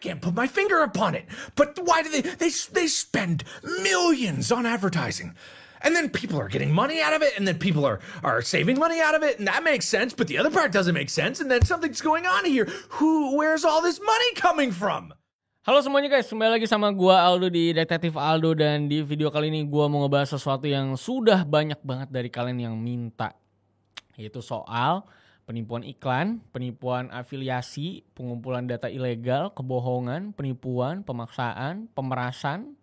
can't put my finger upon it. But why do they spend millions on advertising? And then people are getting money out of it, and then people are saving money out of it, and that makes sense, but the other part doesn't make sense, and then something's going on here. Where's all this money coming from? Halo semuanya guys, kembali lagi sama gua Aldo di Detektif Aldo, dan di video kali ini gua mau ngebahas sesuatu yang sudah banyak banget dari kalian yang minta, yaitu soal penipuan iklan, penipuan afiliasi, pengumpulan data ilegal, kebohongan, penipuan, pemaksaan, pemerasan.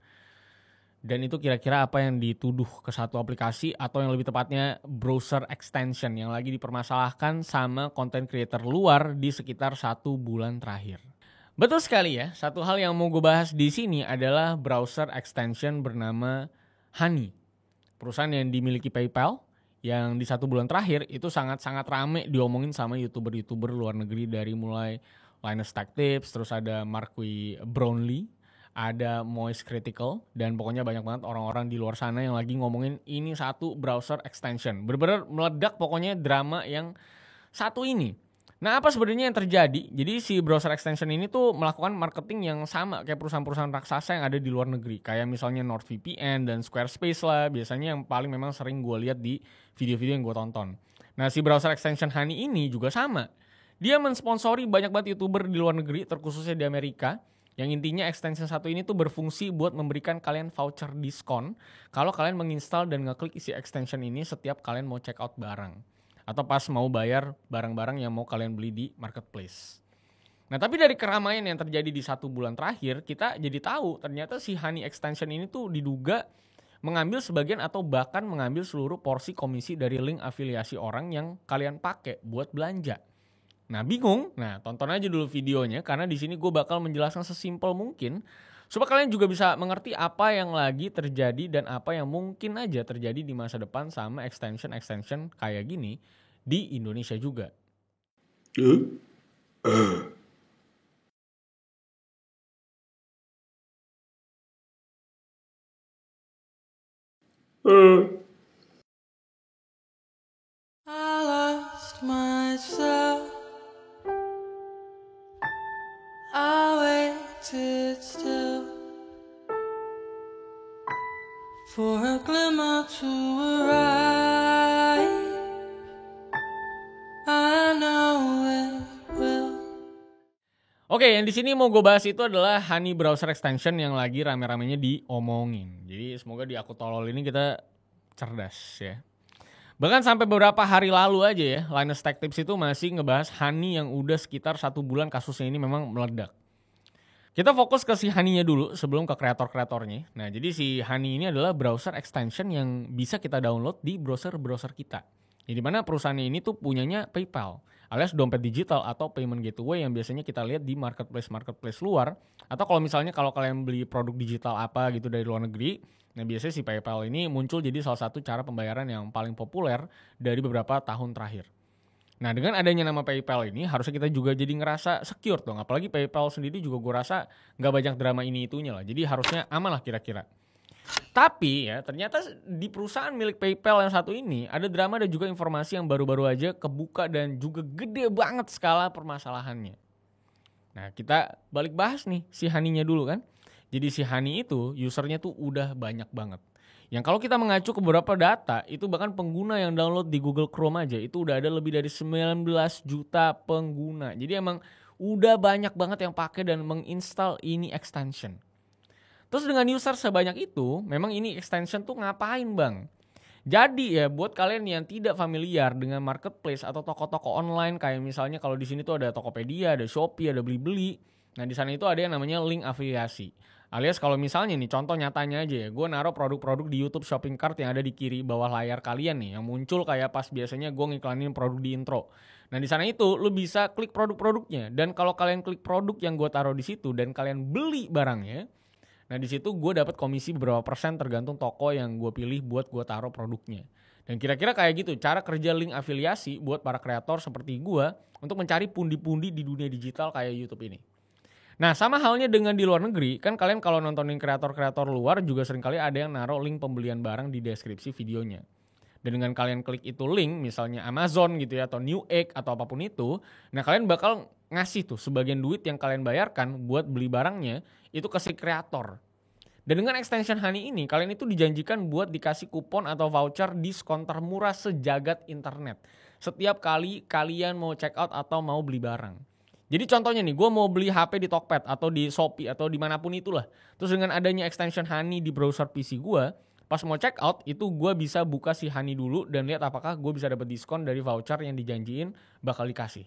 Dan itu kira-kira apa yang dituduh ke satu aplikasi atau yang lebih tepatnya browser extension yang lagi dipermasalahkan sama content creator luar di sekitar 1 bulan terakhir. Betul sekali ya, satu hal yang mau gue bahas di sini adalah browser extension bernama Honey. Perusahaan yang dimiliki PayPal yang di 1 bulan terakhir itu sangat-sangat rame diomongin sama YouTuber-YouTuber luar negeri, dari mulai Linus Tech Tips, terus ada Marquis Brownlee, ada Moist Critical, dan pokoknya banyak banget orang-orang di luar sana yang lagi ngomongin ini satu browser extension. Bener-bener meledak pokoknya drama yang satu ini. Nah, apa sebenarnya yang terjadi? Jadi si browser extension ini tuh melakukan marketing yang sama kayak perusahaan-perusahaan raksasa yang ada di luar negeri. Kayak misalnya NordVPN dan Squarespace lah, biasanya yang paling memang sering gue lihat di video-video yang gue tonton. Nah, si browser extension Honey ini juga sama. Dia mensponsori banyak banget YouTuber di luar negeri, terkhususnya di Amerika. Yang intinya extension satu ini tuh berfungsi buat memberikan kalian voucher diskon kalau kalian menginstal dan ngeklik isi extension ini setiap kalian mau check out barang. Atau pas mau bayar barang-barang yang mau kalian beli di marketplace. Nah, tapi dari keramaian yang terjadi di 1 bulan terakhir, kita jadi tahu ternyata si Honey extension ini tuh diduga mengambil sebagian atau bahkan mengambil seluruh porsi komisi dari link afiliasi orang yang kalian pakai buat belanja. Nah, bingung? Nah, tonton aja dulu videonya karena di sini gue bakal menjelaskan sesimpel mungkin supaya kalian juga bisa mengerti apa yang lagi terjadi dan apa yang mungkin aja terjadi di masa depan sama extension kayak gini di Indonesia juga. I lost myself. I waited still for a glimmer to arrive. I know it will. Oke, yang di sini mau gue bahas itu adalah Honey browser extension yang lagi rame-ramenya diomongin. Jadi semoga di aku tolol ini kita cerdas ya. Bahkan sampai beberapa hari lalu aja ya, Linus Tech Tips itu masih ngebahas Honey yang udah sekitar 1 bulan kasusnya ini memang meledak. Kita fokus ke si Honey-nya dulu sebelum ke kreator-kreatornya. Nah, jadi si Honey ini adalah browser extension yang bisa kita download di browser-browser kita. Di mana perusahaannya ini tuh punyanya PayPal, alias dompet digital atau payment gateway yang biasanya kita lihat di marketplace luar. Atau kalau misalnya kalau kalian beli produk digital apa gitu dari luar negeri, nah biasanya si PayPal ini muncul jadi salah satu cara pembayaran yang paling populer dari beberapa tahun terakhir. Nah, dengan adanya nama PayPal ini harusnya kita juga jadi ngerasa secure dong. Apalagi PayPal sendiri juga gue rasa nggak banyak drama ini itunya lah. Jadi harusnya aman lah kira-kira. Tapi ya ternyata di perusahaan milik PayPal yang satu ini ada drama dan juga informasi yang baru-baru aja kebuka dan juga gede banget skala permasalahannya. Nah, kita balik bahas nih si Honey-nya dulu kan. Jadi si Honey itu usernya tuh udah banyak banget. Yang kalau kita mengacu ke beberapa data, itu bahkan pengguna yang download di Google Chrome aja, itu udah ada lebih dari 19 juta pengguna. Jadi emang udah banyak banget yang pakai dan menginstal ini extension. Terus dengan user sebanyak itu, memang ini extension tuh ngapain bang? Jadi ya buat kalian yang tidak familiar dengan marketplace atau toko-toko online, kayak misalnya kalau di sini tuh ada Tokopedia, ada Shopee, ada Blibli. Nah di sana itu ada yang namanya link afiliasi. Alias kalau misalnya nih contoh nyatanya aja ya, gue naruh produk-produk di YouTube shopping cart yang ada di kiri bawah layar kalian nih, yang muncul kayak pas biasanya gue ngiklanin produk di intro. Nah di sana itu lo bisa klik produk-produknya, dan kalau kalian klik produk yang gue taruh di situ dan kalian beli barangnya, nah di situ gue dapat komisi beberapa persen tergantung toko yang gue pilih buat gue taruh produknya. Dan kira-kira kayak gitu cara kerja link afiliasi buat para kreator seperti gue untuk mencari pundi-pundi di dunia digital kayak YouTube ini. Nah sama halnya dengan di luar negeri, kan kalian kalau nontonin kreator-kreator luar juga seringkali ada yang naruh link pembelian barang di deskripsi videonya. Dan dengan kalian klik itu link, misalnya Amazon gitu ya, atau Newegg atau apapun itu, nah kalian bakal ngasih tuh sebagian duit yang kalian bayarkan buat beli barangnya itu ke si kreator. Dan dengan extension Honey ini kalian itu dijanjikan buat dikasih kupon atau voucher diskon termurah sejagat internet. Setiap kali kalian mau check out atau mau beli barang. Jadi contohnya nih, gue mau beli HP di Tokped atau di Shopee atau dimanapun itulah. Terus dengan adanya extension Honey di browser PC gue, pas mau check out itu gue bisa buka si Honey dulu dan lihat apakah gue bisa dapat diskon dari voucher yang dijanjiin bakal dikasih.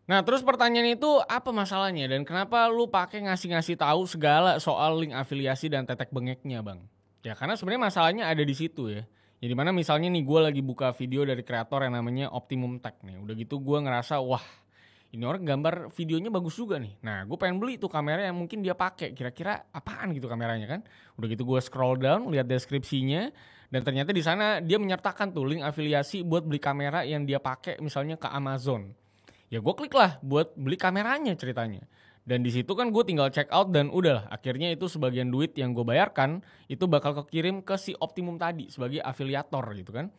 Nah terus pertanyaan itu apa masalahnya dan kenapa lu pakai ngasih tahu segala soal link afiliasi dan tetek bengeknya bang? Ya karena sebenarnya masalahnya ada di situ ya. Jadi mana misalnya nih gue lagi buka video dari kreator yang namanya Optimum Tech nih. Udah gitu gue ngerasa wah ini orang gambar videonya bagus juga nih. Nah gue pengen beli tuh kamera yang mungkin dia pakai. Kira-kira apaan gitu kameranya kan. Udah gitu gue scroll down lihat deskripsinya. Dan ternyata di sana dia menyertakan tuh link afiliasi buat beli kamera yang dia pakai misalnya ke Amazon. Ya gue klik lah buat beli kameranya ceritanya. Dan di situ kan gue tinggal check out dan udah akhirnya itu sebagian duit yang gue bayarkan itu bakal kekirim ke si Optimum tadi sebagai afiliator gitu kan.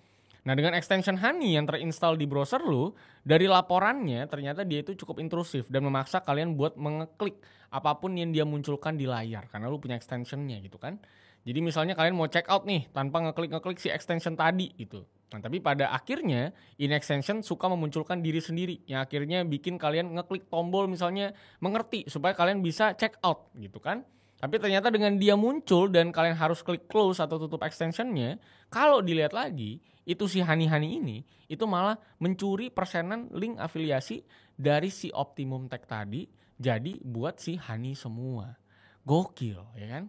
Nah dengan extension Honey yang terinstall di browser lu, dari laporannya ternyata dia itu cukup intrusif dan memaksa kalian buat mengeklik apapun yang dia munculkan di layar karena lu punya extensionnya gitu kan. Jadi misalnya kalian mau check out nih tanpa ngeklik si extension tadi gitu. Nah tapi pada akhirnya in extension suka memunculkan diri sendiri yang akhirnya bikin kalian ngeklik tombol misalnya mengerti supaya kalian bisa check out gitu kan. Tapi ternyata dengan dia muncul dan kalian harus klik close atau tutup extensionnya, kalau dilihat lagi, itu si Honey ini, itu malah mencuri persenan link afiliasi dari si Optimum Tech tadi, jadi buat si Honey semua. Gokil, ya kan?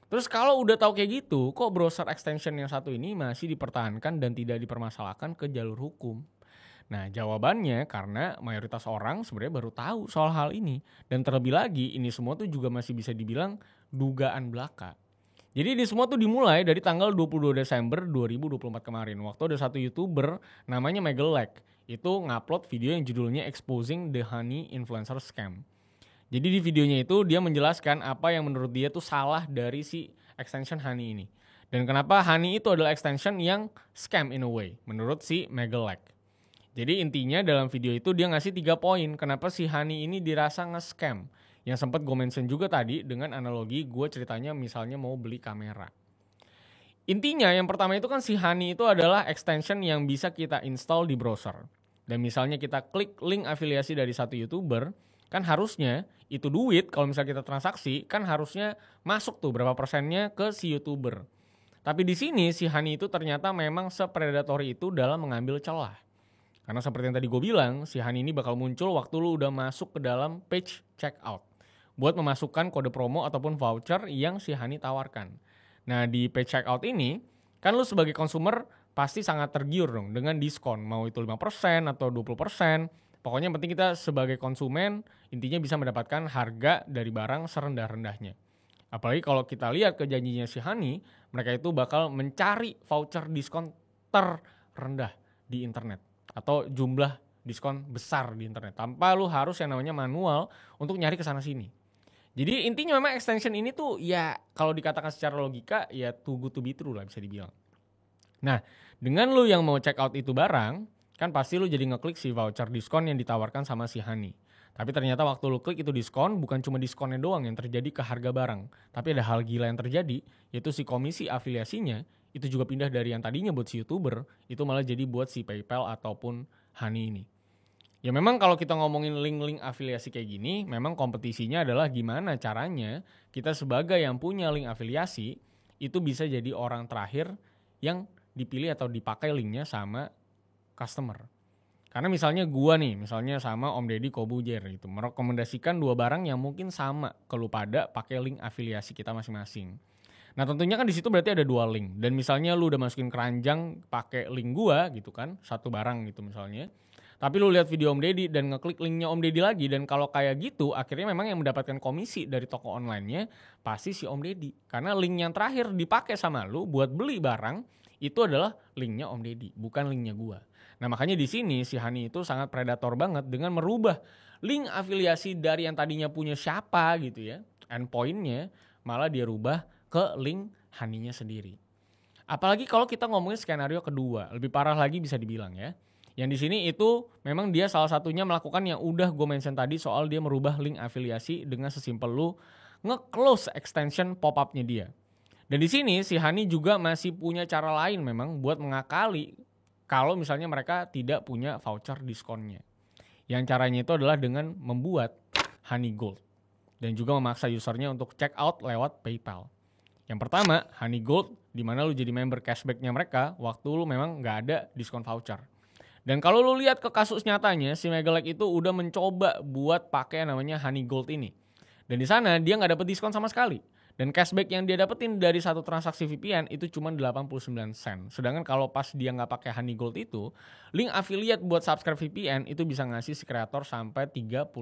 Terus kalau udah tahu kayak gitu, kok browser extension yang satu ini masih dipertahankan dan tidak dipermasalahkan ke jalur hukum? Nah jawabannya karena mayoritas orang sebenarnya baru tahu soal hal ini. Dan terlebih lagi ini semua tuh juga masih bisa dibilang dugaan belaka. Jadi ini semua tuh dimulai dari tanggal 22 Desember 2024 kemarin. Waktu ada satu YouTuber namanya Megalek. Itu ngupload video yang judulnya Exposing the Honey Influencer Scam. Jadi di videonya itu dia menjelaskan apa yang menurut dia tuh salah dari si extension Honey ini. Dan kenapa Honey itu adalah extension yang scam in a way menurut si Megalek. Jadi intinya dalam video itu dia ngasih 3 poin kenapa si Honey ini dirasa nge-scam. Yang sempat gue mention juga tadi dengan analogi gue ceritanya misalnya mau beli kamera. Intinya yang pertama itu kan si Honey itu adalah extension yang bisa kita install di browser. Dan misalnya kita klik link afiliasi dari satu YouTuber, kan harusnya itu duit kalau misalnya kita transaksi kan harusnya masuk tuh berapa persennya ke si YouTuber. Tapi di sini si Honey itu ternyata memang sepredatori itu dalam mengambil celah. Karena seperti yang tadi gue bilang, si Honey ini bakal muncul waktu lu udah masuk ke dalam page checkout. Buat memasukkan kode promo ataupun voucher yang si Honey tawarkan. Nah di page checkout ini, kan lu sebagai consumer pasti sangat tergiur dong dengan diskon. Mau itu 5% atau 20%. Pokoknya yang penting kita sebagai konsumen intinya bisa mendapatkan harga dari barang serendah-rendahnya. Apalagi kalau kita lihat ke janjinya si Honey, mereka itu bakal mencari voucher diskon terendah di internet. Atau jumlah diskon besar di internet. Tanpa lu harus yang namanya manual untuk nyari kesana sini. Jadi intinya memang extension ini tuh ya kalau dikatakan secara logika ya too good to be true lah bisa dibilang. Nah dengan lu yang mau check out itu barang, kan pasti lu jadi ngeklik si voucher diskon yang ditawarkan sama si Honey. Tapi ternyata waktu lu klik itu diskon bukan cuma diskonnya doang yang terjadi ke harga barang. Tapi ada hal gila yang terjadi yaitu si komisi afiliasinya itu juga pindah dari yang tadinya buat si YouTuber, itu malah jadi buat si PayPal ataupun Honey ini. Ya memang kalau kita ngomongin link-link afiliasi kayak gini, memang kompetisinya adalah gimana caranya kita sebagai yang punya link afiliasi, itu bisa jadi orang terakhir yang dipilih atau dipakai linknya sama customer. Karena misalnya gua nih, misalnya sama Om Deddy Kobujer gitu, merekomendasikan 2 barang yang mungkin sama ke lu pada pakai link afiliasi kita masing-masing. Nah tentunya kan di situ berarti ada 2 link. Dan misalnya lu udah masukin keranjang pakai link gua gitu kan, 1 barang gitu misalnya. Tapi lu lihat video Om Deddy dan ngeklik linknya Om Deddy lagi. Dan kalau kayak gitu akhirnya memang yang mendapatkan komisi dari toko online-nya pasti si Om Deddy. Karena link yang terakhir dipakai sama lu buat beli barang itu adalah linknya Om Deddy, bukan linknya gua. Nah makanya di sini si Honey itu sangat predator banget dengan merubah link afiliasi dari yang tadinya punya siapa gitu ya, endpoint-nya malah dia rubah ke link Honey-nya sendiri. Apalagi kalau kita ngomongin skenario kedua, lebih parah lagi bisa dibilang ya. Yang di sini itu memang dia salah satunya melakukan yang udah gue mention tadi soal dia merubah link afiliasi dengan sesimpel lu nge-close extension pop-up-nya dia. Dan di sini si Honey juga masih punya cara lain memang buat mengakali kalau misalnya mereka tidak punya voucher diskonnya. Yang caranya itu adalah dengan membuat Honey Gold dan juga memaksa usernya untuk check out lewat PayPal. Yang pertama, Honey Gold, di mana lu jadi member cashback-nya mereka waktu lu memang nggak ada diskon voucher. Dan kalau lu lihat ke kasus nyatanya, si Megalek itu udah mencoba buat pakai namanya Honey Gold ini. Dan di sana dia nggak dapet diskon sama sekali. Dan cashback yang dia dapetin dari satu transaksi VPN itu cuma 89 sen. Sedangkan kalau pas dia nggak pakai Honey Gold itu, link affiliate buat subscribe VPN itu bisa ngasih si kreator sampai $35.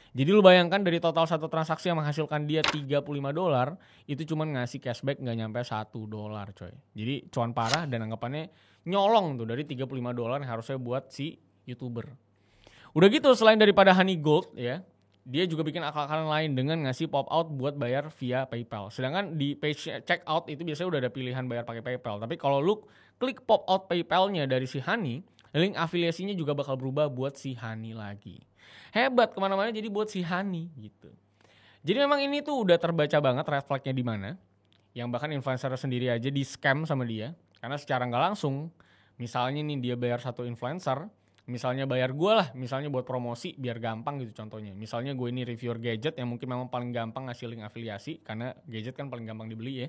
Jadi lu bayangkan dari total satu transaksi yang menghasilkan dia $35, itu cuma ngasih cashback nggak nyampe $1 coy. Jadi cuan parah dan anggapannya nyolong tuh dari $35 yang harusnya buat si YouTuber. Udah gitu selain daripada Honey Gold ya, dia juga bikin akal-akalan lain dengan ngasih pop-out buat bayar via PayPal. Sedangkan di page checkout itu biasanya udah ada pilihan bayar pakai PayPal. Tapi kalau lu klik pop-out PayPal-nya dari si Honey, link afiliasinya juga bakal berubah buat si Honey lagi. Hebat kemana-mana jadi buat si Honey gitu. Jadi memang ini tuh udah terbaca banget red flag-nya di mana. Yang bahkan influencer sendiri aja di scam sama dia. Karena secara nggak langsung, misalnya nih dia bayar satu influencer, misalnya bayar gue lah, misalnya buat promosi biar gampang gitu contohnya. Misalnya gue ini reviewer gadget yang mungkin memang paling gampang ngasih link afiliasi, karena gadget kan paling gampang dibeli ya.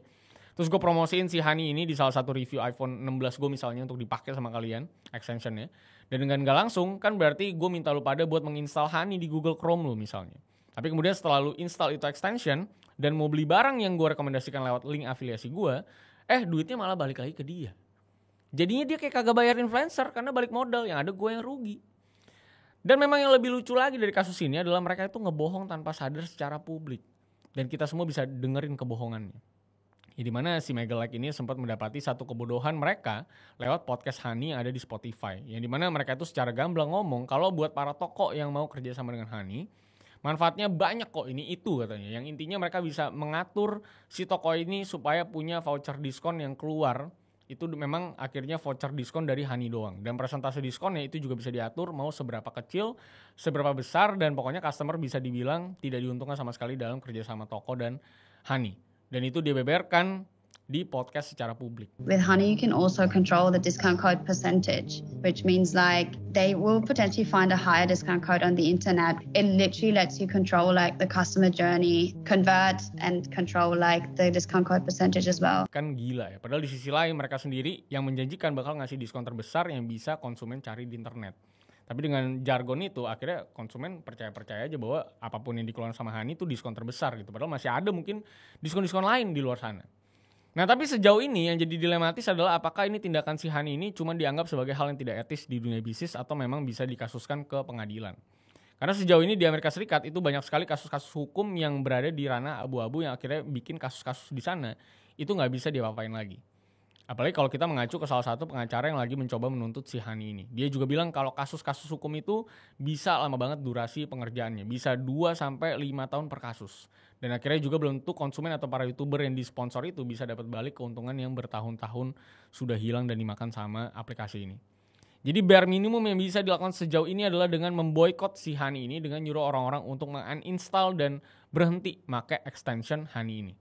Terus gue promosiin si Honey ini di salah satu review iPhone 16 gue misalnya untuk dipakai sama kalian, extensionnya. Dan dengan nggak langsung kan berarti gue minta lu pada buat menginstal Honey di Google Chrome lu misalnya. Tapi kemudian setelah lu install itu extension, dan mau beli barang yang gue rekomendasikan lewat link afiliasi gue, duitnya malah balik lagi ke dia. Jadinya dia kayak kagak bayar influencer karena balik modal, yang ada gue yang rugi. Dan memang yang lebih lucu lagi dari kasus ini adalah mereka itu ngebohong tanpa sadar secara publik. Dan kita semua bisa dengerin kebohongannya. Ya, di mana si Megalek ini sempat mendapati satu kebodohan mereka lewat podcast Honey yang ada di Spotify. Yang di mana mereka itu secara gamblang ngomong kalau buat para toko yang mau kerja sama dengan Honey, manfaatnya banyak kok ini itu katanya. Yang intinya mereka bisa mengatur si toko ini supaya punya voucher diskon yang keluar. Itu memang akhirnya voucher diskon dari Honey doang. Dan persentase diskonnya itu juga bisa diatur mau seberapa kecil, seberapa besar. Dan pokoknya customer bisa dibilang tidak diuntungkan sama sekali dalam kerja sama toko dan Honey. Dan itu dibeberkan di podcast secara publik. With Honey, you can also control the discount code percentage, which means like they will potentially find a higher discount code on the internet. It literally lets you control like the customer journey, convert and control like the discount code percentage as well. Kan gila ya, padahal di sisi lain mereka sendiri yang menjanjikan bakal ngasih diskon terbesar yang bisa konsumen cari di internet. Tapi dengan jargon itu akhirnya konsumen percaya aja bahwa apapun yang dikeluarkan sama Honey itu diskon terbesar gitu. Padahal masih ada mungkin diskon-diskon lain di luar sana. Nah tapi sejauh ini yang jadi dilematis adalah apakah ini tindakan si Honey ini cuma dianggap sebagai hal yang tidak etis di dunia bisnis atau memang bisa dikasuskan ke pengadilan. Karena sejauh ini di Amerika Serikat itu banyak sekali kasus-kasus hukum yang berada di ranah abu-abu yang akhirnya bikin kasus-kasus di sana itu nggak bisa diapa-apain lagi. Apalagi kalau kita mengacu ke salah satu pengacara yang lagi mencoba menuntut si Honey ini. Dia juga bilang kalau kasus-kasus hukum itu bisa lama banget durasi pengerjaannya. Bisa 2-5 tahun per kasus. Dan akhirnya juga belum tentu konsumen atau para YouTuber yang disponsor itu bisa dapat balik keuntungan yang bertahun-tahun sudah hilang dan dimakan sama aplikasi ini. Jadi bare minimum yang bisa dilakukan sejauh ini adalah dengan memboikot si Honey ini dengan nyuruh orang-orang untuk uninstall dan berhenti pakai extension Honey ini.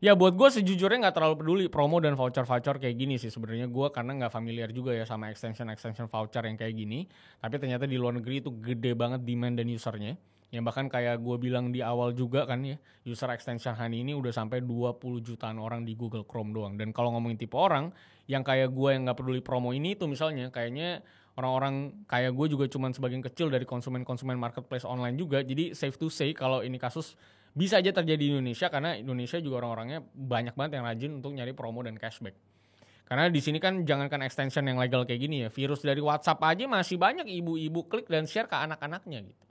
Ya buat gue sejujurnya gak terlalu peduli promo dan voucher-voucher kayak gini sih sebenarnya gue karena gak familiar juga ya sama extension voucher yang kayak gini. Tapi ternyata di luar negeri itu gede banget demand dan usernya. Yang bahkan kayak gue bilang di awal juga kan ya, user extension Honey ini udah sampai 20 jutaan orang di Google Chrome doang. Dan kalau ngomongin tipe orang yang kayak gue yang gak peduli promo ini tuh misalnya kayaknya orang-orang kayak gue juga cuman sebagian kecil dari konsumen-konsumen marketplace online juga. Jadi safe to say kalau ini kasus bisa aja terjadi di Indonesia karena Indonesia juga orang-orangnya banyak banget yang rajin untuk nyari promo dan cashback. Karena di sini kan jangankan extension yang legal kayak gini ya, virus dari WhatsApp aja masih banyak ibu-ibu klik dan share ke anak-anaknya gitu.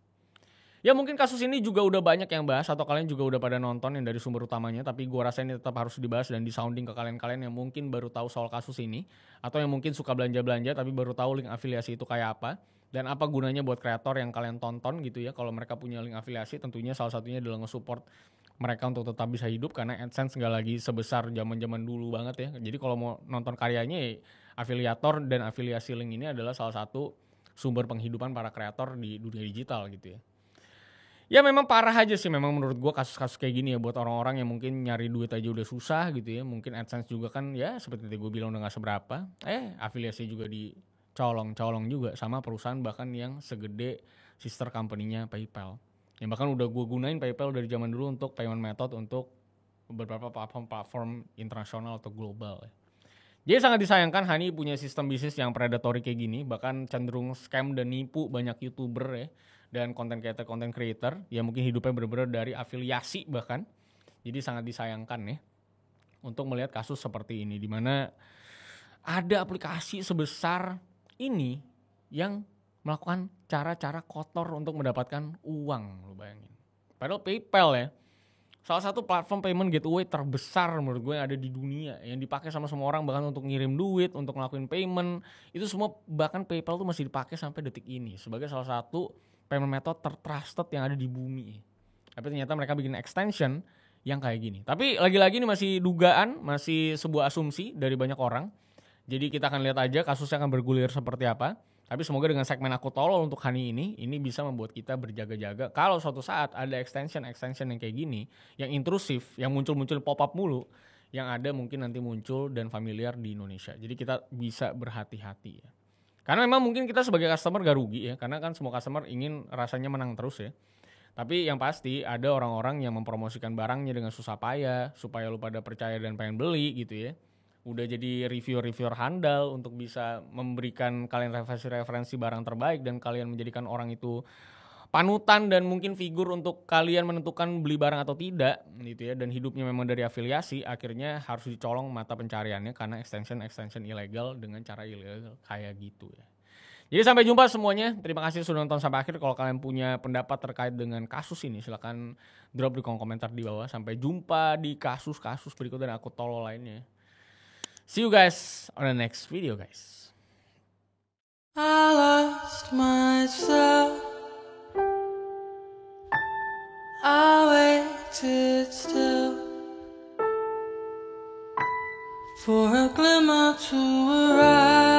Ya mungkin kasus ini juga udah banyak yang bahas atau kalian juga udah pada nonton yang dari sumber utamanya, tapi gue rasa ini tetap harus dibahas dan disounding ke kalian-kalian yang mungkin baru tahu soal kasus ini atau yang mungkin suka belanja-belanja tapi baru tahu link afiliasi itu kayak apa. Dan apa gunanya buat kreator yang kalian tonton gitu ya. Kalau mereka punya link afiliasi tentunya salah satunya adalah nge-support mereka untuk tetap bisa hidup karena AdSense nggak lagi sebesar zaman-zaman dulu banget ya. Jadi kalau mau nonton karyanya ya, afiliator dan afiliasi link ini adalah salah satu sumber penghidupan para kreator di dunia digital gitu ya. Ya memang parah aja sih memang menurut gue kasus-kasus kayak gini ya buat orang-orang yang mungkin nyari duit aja udah susah gitu ya. Mungkin AdSense juga kan ya seperti gue bilang udah gak seberapa. Afiliasi juga dicolong-colong juga sama perusahaan bahkan yang segede sister company-nya PayPal. Yang bahkan udah gue gunain PayPal dari zaman dulu untuk payment method untuk beberapa platform internasional atau global ya. Jadi sangat disayangkan Hani punya sistem bisnis yang predatory kayak gini, bahkan cenderung scam dan nipu banyak YouTuber ya, dan content creator yang mungkin hidupnya benar-benar dari afiliasi bahkan. Jadi sangat disayangkan ya untuk melihat kasus seperti ini, di mana ada aplikasi sebesar ini yang melakukan cara-cara kotor untuk mendapatkan uang, lo bayangin. Padahal PayPal ya, salah satu platform payment gateway terbesar menurut gue yang ada di dunia, yang dipakai sama semua orang bahkan untuk ngirim duit, untuk ngelakuin payment, itu semua bahkan PayPal tuh masih dipakai sampai detik ini sebagai salah satu payment method tertrusted yang ada di bumi. Tapi ternyata mereka bikin extension yang kayak gini. Tapi lagi-lagi ini masih dugaan, masih sebuah asumsi dari banyak orang. Jadi kita akan lihat aja kasusnya akan bergulir seperti apa. Tapi semoga dengan segmen Aku Tolol untuk Hani ini bisa membuat kita berjaga-jaga. Kalau suatu saat ada extension yang kayak gini, yang intrusif, yang muncul-muncul pop-up mulu, yang ada mungkin nanti muncul dan familiar di Indonesia. Jadi kita bisa berhati-hati ya. Karena memang mungkin kita sebagai customer gak rugi ya, karena kan semua customer ingin rasanya menang terus ya. Tapi yang pasti ada orang-orang yang mempromosikan barangnya dengan susah payah, supaya lu pada percaya dan pengen beli gitu ya. Udah jadi reviewer handal untuk bisa memberikan kalian referensi barang terbaik dan kalian menjadikan orang itu panutan dan mungkin figur untuk kalian menentukan beli barang atau tidak gitu ya. Dan hidupnya memang dari afiliasi, akhirnya harus dicolong mata pencariannya karena extension ilegal dengan cara ilegal kayak gitu ya. Jadi sampai jumpa semuanya. Terima kasih sudah nonton sampai akhir. Kalau kalian punya pendapat terkait dengan kasus ini, silakan drop di kolom komentar di bawah. Sampai jumpa di kasus-kasus berikutnya dan Aku Tolol lainnya. See you guys on the next video, guys. I lost myself. I waited still for a glimmer to arise.